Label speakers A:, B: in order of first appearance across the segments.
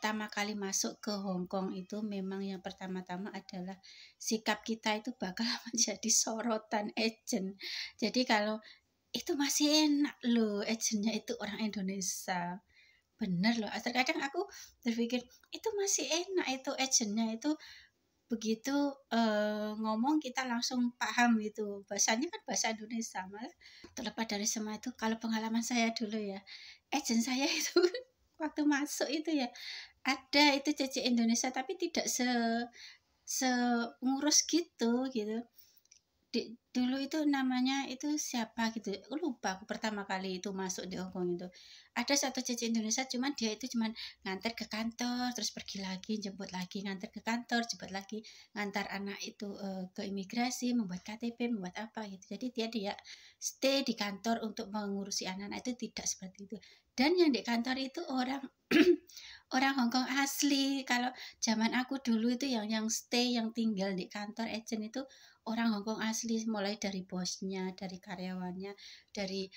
A: pertama kali masuk ke Hong Kong itu memang yang pertama-tama adalah sikap kita itu bakal menjadi sorotan agent. Jadi kalau itu masih enak loh, agentnya itu orang Indonesia. Bener loh, terkadang aku berpikir itu masih enak itu agentnya itu begitu ngomong kita langsung paham gitu. Bahasanya kan bahasa Indonesia. Malah terlepas dari semua itu, kalau pengalaman saya dulu ya, agent saya itu waktu masuk itu ya ada itu CC Indonesia tapi tidak ngurus gitu. Dulu itu namanya itu siapa gitu, aku lupa. Aku pertama kali itu masuk di Hongkong itu ada satu cici Indonesia, cuman dia itu cuman nganter ke kantor terus pergi lagi, jemput lagi, nganter ke kantor, jemput lagi, ngantar anak itu ke imigrasi, membuat KTP, membuat apa gitu. Jadi dia stay di kantor untuk mengurusi anak-anak. Itu tidak seperti itu. Dan yang di kantor itu orang orang Hongkong asli. Kalau zaman aku dulu itu yang stay, yang tinggal di kantor agent itu orang Hongkong asli, mulai dari bosnya, dari karyawannya, dari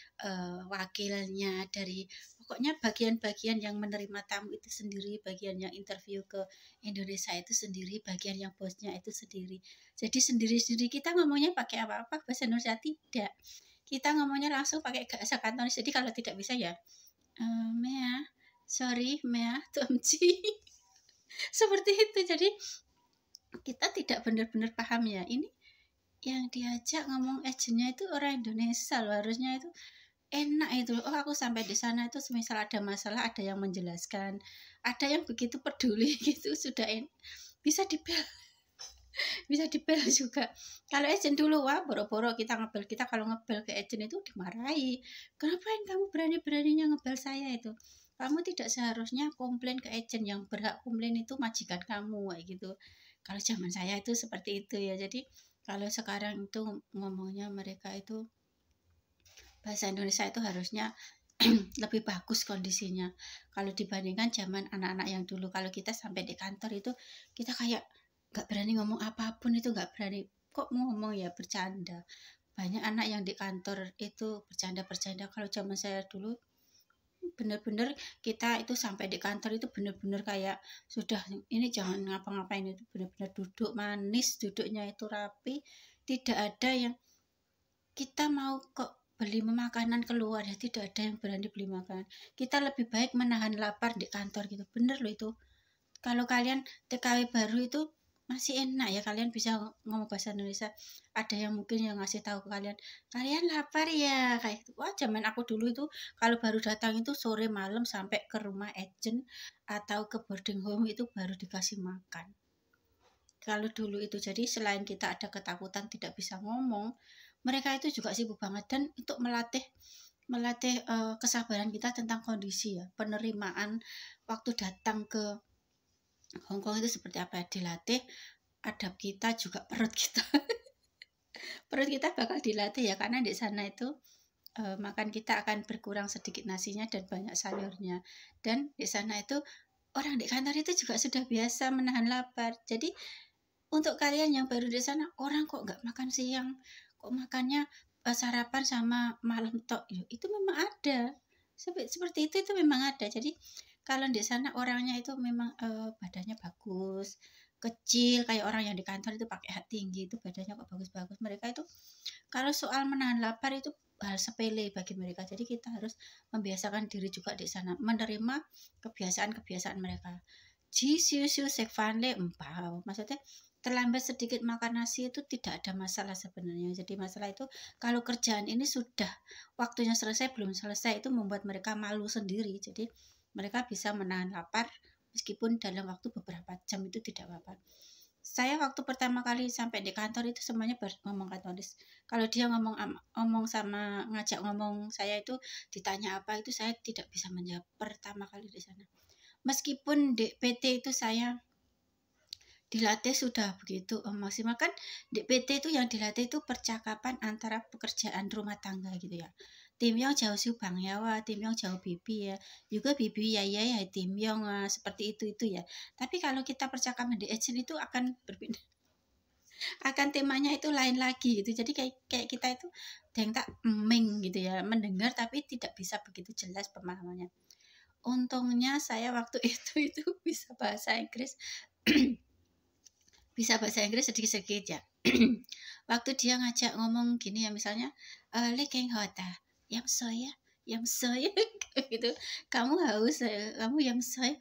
A: wakilnya, dari pokoknya bagian-bagian yang menerima tamu itu sendiri, bagian yang interview ke Indonesia itu sendiri, bagian yang bosnya itu sendiri. Jadi sendiri-sendiri. Kita ngomongnya pakai apa-apa bahasa Indonesia tidak. Kita ngomongnya langsung pakai bahasa Kantonis. Jadi kalau tidak bisa ya Mea, sorry Mea, Tomci. Seperti itu. Jadi kita tidak benar-benar paham ya. Ini yang diajak ngomong agentnya itu orang Indonesia loh, harusnya itu enak itu. Oh, aku sampai di sana itu semisal ada masalah ada yang menjelaskan, ada yang begitu peduli gitu, sudah bisa dibel bisa dibel juga. Kalau agent dulu wah boro-boro kita ngebel, kita kalau ngebel ke agent itu dimarahi. Kenapa kamu berani-beraninya ngebel saya itu? Kamu tidak seharusnya komplain ke agent, yang berhak komplain itu majikan kamu kayak gitu. Kalau zaman saya itu seperti itu ya. Jadi kalau sekarang itu ngomongnya mereka itu bahasa Indonesia itu harusnya lebih bagus kondisinya kalau dibandingkan zaman anak-anak yang dulu. Kalau kita sampai di kantor itu kita kayak nggak berani ngomong apapun, itu nggak berani kok ngomong ya, bercanda. Banyak anak yang di kantor itu bercanda-bercanda. Kalau zaman saya dulu bener-bener kita itu sampai di kantor itu bener-bener kayak sudah ini jangan ngapa-ngapain, itu bener-bener duduk manis, duduknya itu rapi, tidak ada yang kita mau kok beli makanan keluar ya, tidak ada yang berani beli makanan. Kita lebih baik menahan lapar di kantor gitu. Bener loh itu. Kalau kalian TKW baru itu masih enak ya, kalian bisa ngomong bahasa Indonesia. Ada yang mungkin yang ngasih tahu ke kalian, kalian lapar ya kayak gitu. Wah, zaman aku dulu itu kalau baru datang itu sore malam sampai ke rumah agent atau ke boarding home itu baru dikasih makan. Kalau dulu itu, jadi selain kita ada ketakutan tidak bisa ngomong, mereka itu juga sibuk banget dan untuk melatih kesabaran kita tentang kondisi ya, penerimaan waktu datang ke Hongkong itu seperti apa ya, dilatih adab kita juga perut kita. Perut kita bakal dilatih ya, karena di sana itu makan kita akan berkurang sedikit nasinya dan banyak sayurnya. Dan di sana itu orang di kantor itu juga sudah biasa menahan lapar. Jadi untuk kalian yang baru di sana, orang kok nggak makan siang, kok makannya sarapan sama malam tok, itu memang ada. Seperti itu memang ada. Jadi kalau di sana orangnya itu memang badannya bagus, kecil, kayak orang yang di kantor itu pakai hat tinggi itu badannya kok bagus-bagus. Mereka itu kalau soal menahan lapar itu hal sepele bagi mereka. Jadi kita harus membiasakan diri juga di sana, menerima kebiasaan-kebiasaan mereka. Maksudnya terlambat sedikit makan nasi itu tidak ada masalah sebenarnya. Jadi masalah itu kalau kerjaan ini sudah waktunya selesai belum selesai, itu membuat mereka malu sendiri. Jadi mereka bisa menahan lapar meskipun dalam waktu beberapa jam itu tidak apa-apa. Saya waktu pertama kali sampai di kantor itu semuanya ngomong Kantonis. Kalau dia ngomong sama ngajak ngomong saya itu ditanya apa itu saya tidak bisa menjawab pertama kali di sana. Meskipun di PT itu saya dilatih sudah begitu maksimal, kan di PT itu yang dilatih itu percakapan antara pekerjaan rumah tangga gitu ya. Tim yang jauh subang ya, wah tim yang jauh bibi ya, juga bibi ya tim yang seperti itu ya. Tapi kalau kita percakapan di agent itu akan berbeda, akan temanya itu lain lagi gitu. Jadi kayak kita itu yang tak ming gitu ya, mendengar tapi tidak bisa begitu jelas pemahamannya. Untungnya saya waktu itu bisa bahasa Inggris bisa bahasa Inggris sedikit-sedikit ya. Waktu dia ngajak ngomong gini ya, misalnya Lekeng Hota, yang soya gitu. Kamu haus, kamu yang soy,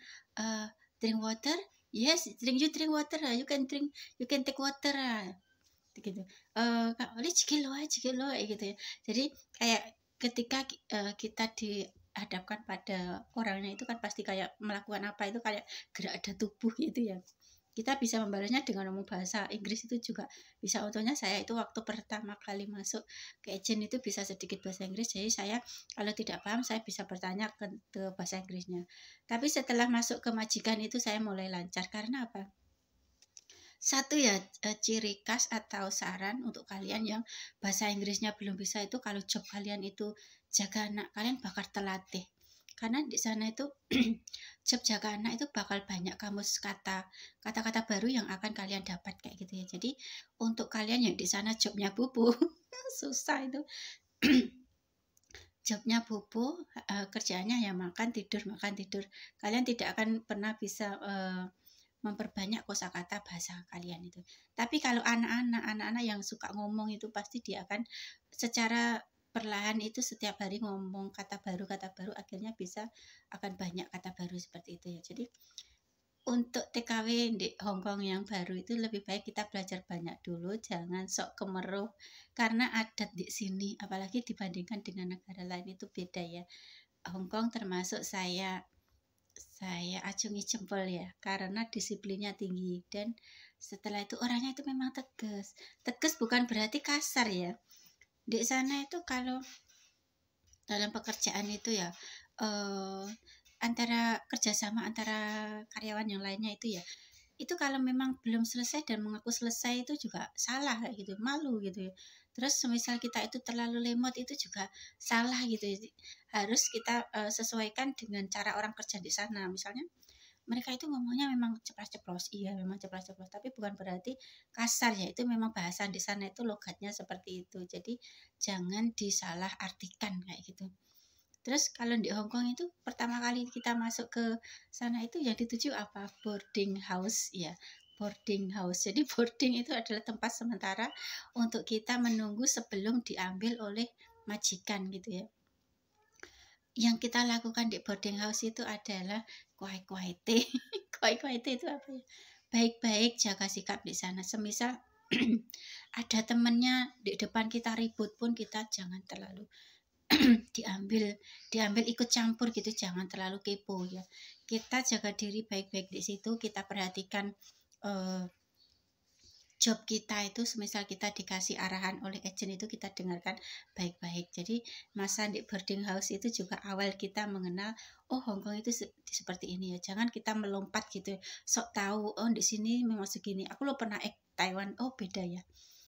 A: drink water, yes, drink water, you can take water, gitu. Kak, cikilo gitu ya. Jadi kayak ketika kita dihadapkan pada orangnya itu kan pasti kayak melakukan apa itu kayak gerak ada tubuh gitu ya. Kita bisa membalasnya dengan ngomong bahasa Inggris itu juga bisa. Untungnya saya itu waktu pertama kali masuk ke agent itu bisa sedikit bahasa Inggris, jadi saya kalau tidak paham saya bisa bertanya ke bahasa Inggrisnya. Tapi setelah masuk ke majikan itu saya mulai lancar. Karena apa? Satu ya, ciri khas atau saran untuk kalian yang bahasa Inggrisnya belum bisa itu, kalau job kalian itu jaga anak, kalian bakal terlatih. Karena di sana itu job jaga anak itu bakal banyak kamus kata-kata baru yang akan kalian dapat kayak gitu ya. Jadi untuk kalian yang di sana jobnya bubu susah itu. Jobnya bubu, kerjaannya ya makan tidur. Kalian tidak akan pernah bisa memperbanyak kosakata bahasa kalian itu. Tapi kalau anak-anak yang suka ngomong itu pasti dia akan secara perlahan itu setiap hari ngomong kata baru, akhirnya bisa akan banyak kata baru seperti itu ya. Jadi untuk TKW di Hongkong yang baru itu lebih baik kita belajar banyak dulu, jangan sok kemeruh, karena adat di sini apalagi dibandingkan dengan negara lain itu beda ya. Hongkong termasuk saya acungi jempol ya, karena disiplinnya tinggi, dan setelah itu orangnya itu memang tegas. Tegas bukan berarti kasar ya. Di sana itu kalau dalam pekerjaan itu ya, antara kerjasama antara karyawan yang lainnya itu kalau memang belum selesai dan mengaku selesai itu juga salah gitu, malu gitu ya. Terus semisal kita itu terlalu lemot itu juga salah gitu. Harus kita sesuaikan dengan cara orang kerja di sana. Misalnya mereka itu ngomongnya memang ceplas-ceplos, iya memang ceplas-ceplos, tapi bukan berarti kasar ya. Itu memang bahasa di sana itu logatnya seperti itu. Jadi jangan disalah artikan kayak gitu. Terus kalau di Hongkong itu pertama kali kita masuk ke sana itu yang dituju apa? Boarding house ya. Boarding house. Jadi boarding itu adalah tempat sementara untuk kita menunggu sebelum diambil oleh majikan gitu ya. Yang kita lakukan di boarding house itu adalah kuai-kuai teh. Kuai-kuai teh itu apa ya? Baik-baik jaga sikap di sana. Semisal ada temennya di depan kita ribut pun kita jangan terlalu diambil ikut campur gitu, jangan terlalu kepo ya. Kita jaga diri baik-baik di situ, kita perhatikan job kita itu, semisal kita dikasih arahan oleh agent itu kita dengarkan baik-baik. Jadi masa di boarding house itu juga awal kita mengenal, oh Hongkong itu seperti ini ya. Jangan kita melompat gitu, sok tahu, oh di sini memang segini. Aku lo pernah Taiwan, oh beda ya.